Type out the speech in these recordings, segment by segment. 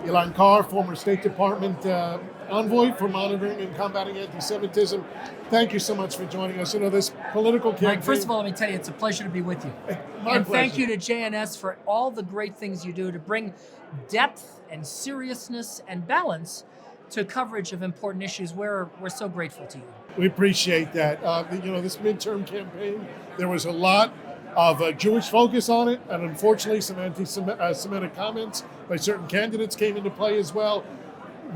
Elan Carr, former State Department Envoy for monitoring and combating anti-Semitism. Thank you so much for joining us. You know, this political campaign... Mike, first of all, let me tell you, it's a pleasure to be with you. My pleasure. Thank you to JNS for all the great things you do to bring depth and seriousness and balance to coverage of important issues. We're so grateful to you. We appreciate that. You know, this midterm campaign, there was a lot of Jewish focus on it, and unfortunately some anti-Semitic comments by certain candidates came into play as well.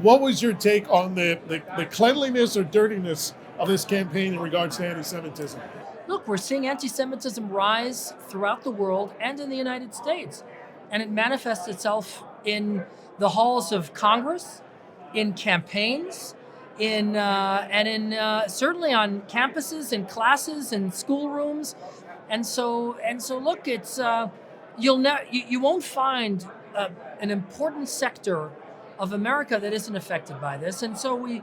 What was your take on the cleanliness or dirtiness of this campaign in regards to anti-Semitism? Look, we're seeing anti-Semitism rise throughout the world and in the United States. And it manifests itself in the halls of Congress, in campaigns, certainly on campuses, in classes, in schoolrooms. And so look, it's you won't find an important sector of America that isn't affected by this. And so we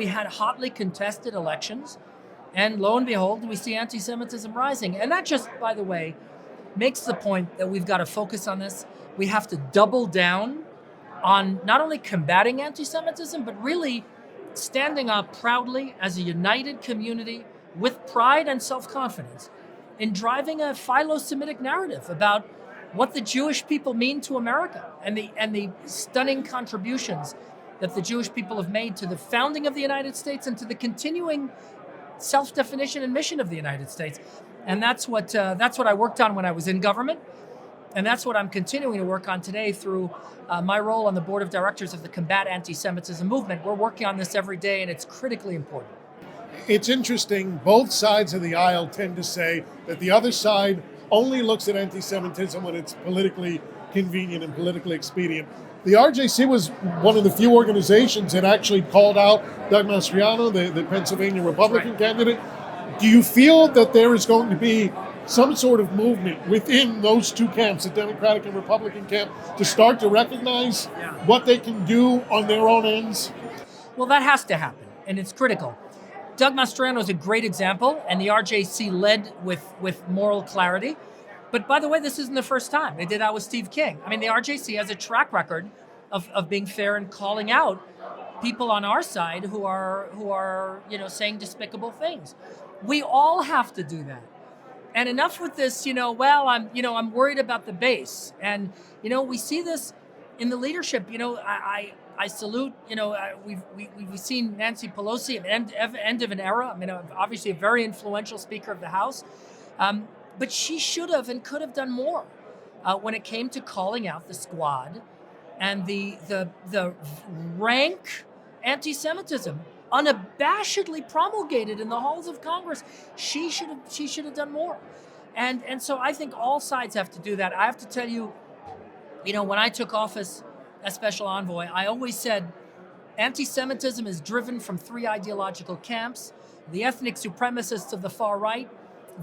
had hotly contested elections, and lo and behold, we see anti-Semitism rising. And that just, by the way, makes the point that we've got to focus on this. We have to double down on not only combating anti-Semitism, but really standing up proudly as a united community with pride and self-confidence in driving a philo-Semitic narrative about what the Jewish people mean to America and the stunning contributions that the Jewish people have made to the founding of the United States and to the continuing self-definition and mission of the United States. And that's what I worked on when I was in government. And that's what I'm continuing to work on today through my role on the board of directors of the Combat Anti-Semitism Movement. We're working on this every day, and it's critically important. It's interesting, both sides of the aisle tend to say that the other side only looks at anti-Semitism when it's politically convenient and politically expedient. The RJC was one of the few organizations that actually called out Doug Mastriano, the Pennsylvania Republican candidate. Do you feel that there is going to be some sort of movement within those two camps, the Democratic and Republican camp, to start to recognize what they can do on their own ends? Well, that has to happen, and it's critical. Doug Mastriano is a great example, and the RJC led with moral clarity. But by the way, this isn't the first time. They did that with Steve King. I mean, the RJC has a track record of being fair and calling out people on our side who are saying despicable things. We all have to do that. And enough with this, I'm worried about the base. And, we see this in the leadership. I salute, we've seen Nancy Pelosi at the end of an era. I mean, obviously a very influential Speaker of the House. But she should have and could have done more when it came to calling out the squad and the rank anti-Semitism unabashedly promulgated in the halls of Congress. She should have done more. And so I think all sides have to do that. I have to tell you, when I took office as special envoy, I always said anti-Semitism is driven from three ideological camps: the ethnic supremacists of the far right,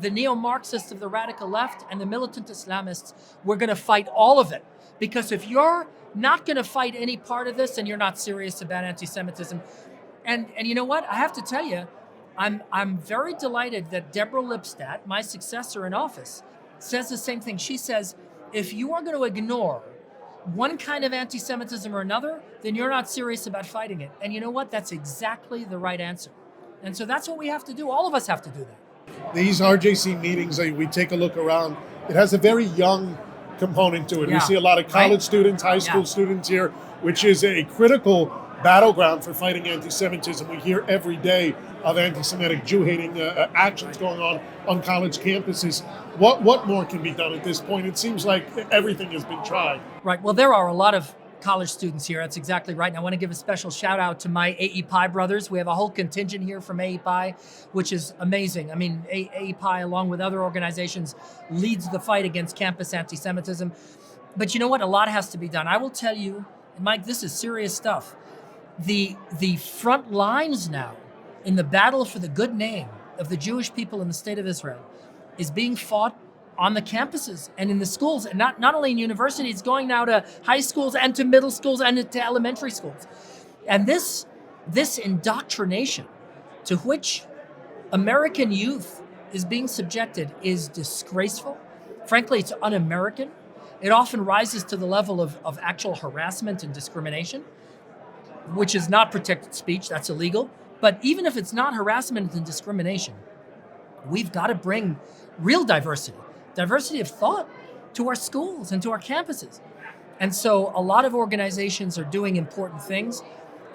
the neo-Marxists of the radical left, and the militant Islamists. We're going to fight all of it, because if you're not going to fight any part of this, then you're not serious about anti-Semitism. And you know what? I have to tell you, I'm very delighted that Deborah Lipstadt, my successor in office, says the same thing. She says, if you are going to ignore one kind of anti-Semitism or another, then you're not serious about fighting it. And you know what? That's exactly the right answer. And so that's what we have to do. All of us have to do that. These RJC meetings, we take a look around, it has a very young component to it. Yeah. We see a lot of college students, high school students here, which is a critical battleground for fighting anti-Semitism. We hear every day of anti-Semitic, Jew-hating actions going on college campuses. What more can be done at this point? It seems like everything has been tried. Right. Well, there are a lot of college students here. That's exactly right. And I want to give a special shout out to my AEPI brothers. We have a whole contingent here from AEPI, which is amazing. I mean, AEPI, along with other organizations, leads the fight against campus anti-Semitism. But you know what? A lot has to be done. I will tell you, Mike, this is serious stuff. The front lines now in the battle for the good name of the Jewish people in the state of Israel is being fought on the campuses and in the schools, and not only in universities, going now to high schools and to middle schools and to elementary schools. And this indoctrination to which American youth is being subjected is disgraceful. Frankly, it's un-American. it often rises to the level of actual harassment and discrimination, which is not protected speech, that's illegal. But even if it's not harassment and discrimination, we've got to bring real diversity of thought to our schools and to our campuses. And so a lot of organizations are doing important things.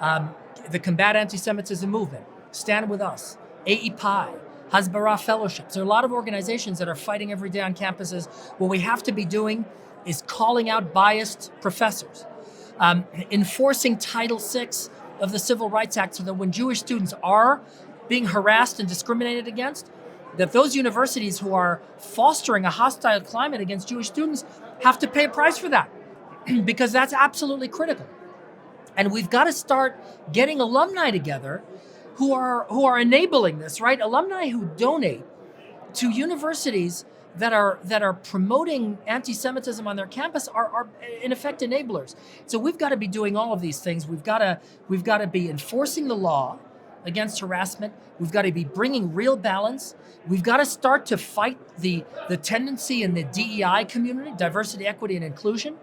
The Combat Anti-Semitism Movement, Stand With Us, AEPI, Hasbara Fellowships. There are a lot of organizations that are fighting every day on campuses. What we have to be doing is calling out biased professors, enforcing Title VI of the Civil Rights Act so that when Jewish students are being harassed and discriminated against, that those universities who are fostering a hostile climate against Jewish students have to pay a price for that, because that's absolutely critical. And we've got to start getting alumni together who are enabling this, right? Alumni who donate to universities that are promoting anti-Semitism on their campus are in effect enablers. So we've got to be doing all of these things. We've got to be enforcing the law against harassment. We've got to be bringing real balance. We've got to start to fight the tendency in the DEI community, diversity, equity, and inclusion,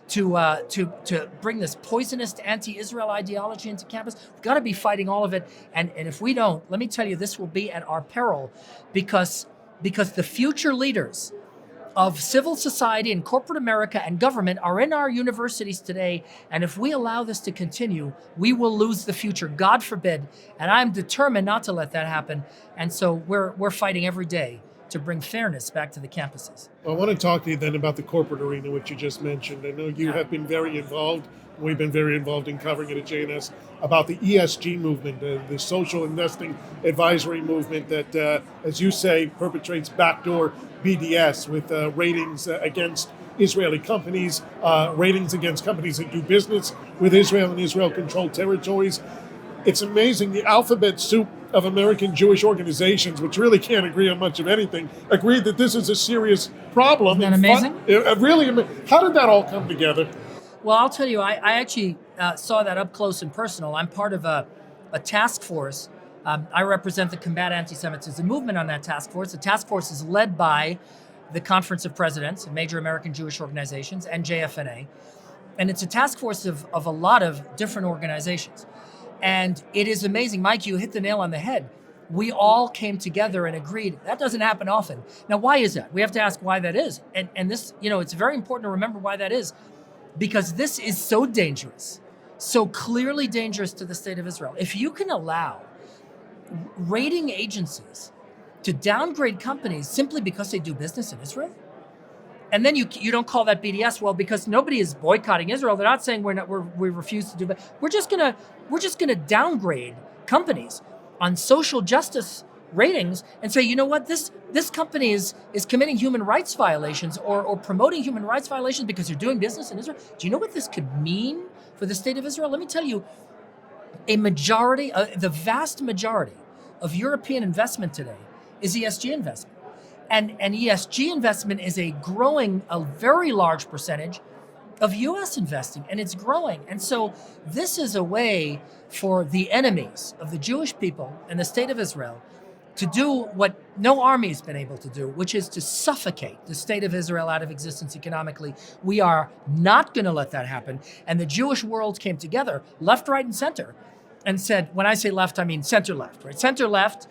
to bring this poisonous anti-Israel ideology into campus. We've got to be fighting all of it. And if we don't, let me tell you, this will be at our peril, because the future leaders of civil society and corporate America and government are in our universities today. And if we allow this to continue, we will lose the future, God forbid. And I'm determined not to let that happen. And so we're fighting every day to bring fairness back to the campuses. Well, I want to talk to you then about the corporate arena, which you just mentioned. I know you have been very involved. We've been very involved in covering it at JNS about the ESG movement, the social investing advisory movement that, as you say, perpetrates backdoor BDS with ratings against Israeli companies, ratings against companies that do business with Israel and Israel-controlled territories. It's amazing, the alphabet soup of American Jewish organizations, which really can't agree on much of anything, agreed that this is a serious problem. Isn't that amazing? Really, how did that all come together? Well, I'll tell you, I actually saw that up close and personal. I'm part of a task force. I represent the Combat Anti-Semitism Movement on that task force. The task force is led by the Conference of Presidents, major American Jewish organizations, and JFNA. And it's a task force of a lot of different organizations. And it is amazing. Mike, you hit the nail on the head. We all came together and agreed. That doesn't happen often. Now, why is that? We have to ask why that is. And this, it's very important to remember why that is, because this is so dangerous, so clearly dangerous to the state of Israel. If you can allow rating agencies to downgrade companies simply because they do business in Israel, and then you don't call that BDS, well, because nobody is boycotting Israel. They're not saying we refuse to do that. We're just gonna downgrade companies on social justice ratings and say, you know what, this company is committing human rights violations or promoting human rights violations because they're doing business in Israel. Do you know what this could mean for the state of Israel? Let me tell you, the vast majority of European investment today is ESG investment. And ESG investment is a very large percentage of US investing, and it's growing. And so this is a way for the enemies of the Jewish people and the state of Israel to do what no army has been able to do, which is to suffocate the state of Israel out of existence economically. We are not going to let that happen. And the Jewish world came together, left, right, and center, and said, when I say left, I mean center-left, right? Center-left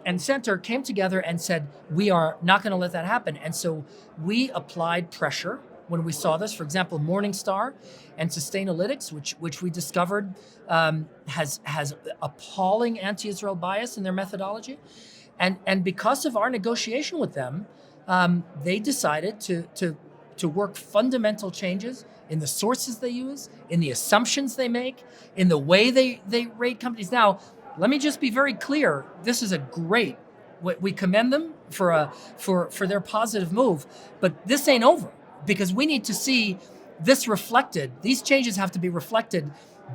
and center came together and said, we are not going to let that happen. And so we applied pressure when we saw this. For example, Morningstar and Sustainalytics, which we discovered has appalling anti-Israel bias in their methodology. And because of our negotiation with them, they decided to work fundamental changes in the sources they use, in the assumptions they make, in the way they rate companies. Now, let me just be very clear. This is we commend them for their positive move, but this ain't over, because we need to see this reflected. These changes have to be reflected,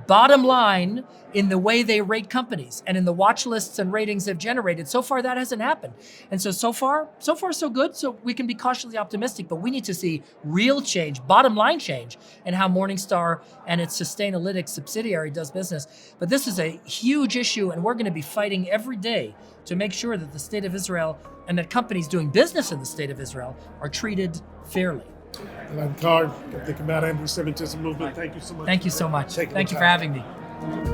bottom line, in the way they rate companies and in the watch lists and ratings they've generated. So far, that hasn't happened. And so far, so good. So we can be cautiously optimistic, but we need to see real change, bottom line change, in how Morningstar and its Sustainalytics subsidiary does business. But this is a huge issue, and we're going to be fighting every day to make sure that the state of Israel and that companies doing business in the state of Israel are treated fairly. Elan Carr of the Combat Anti-Semitism Movement. Thank you so much. Thank you so much. Taking the Thank you for time. having me.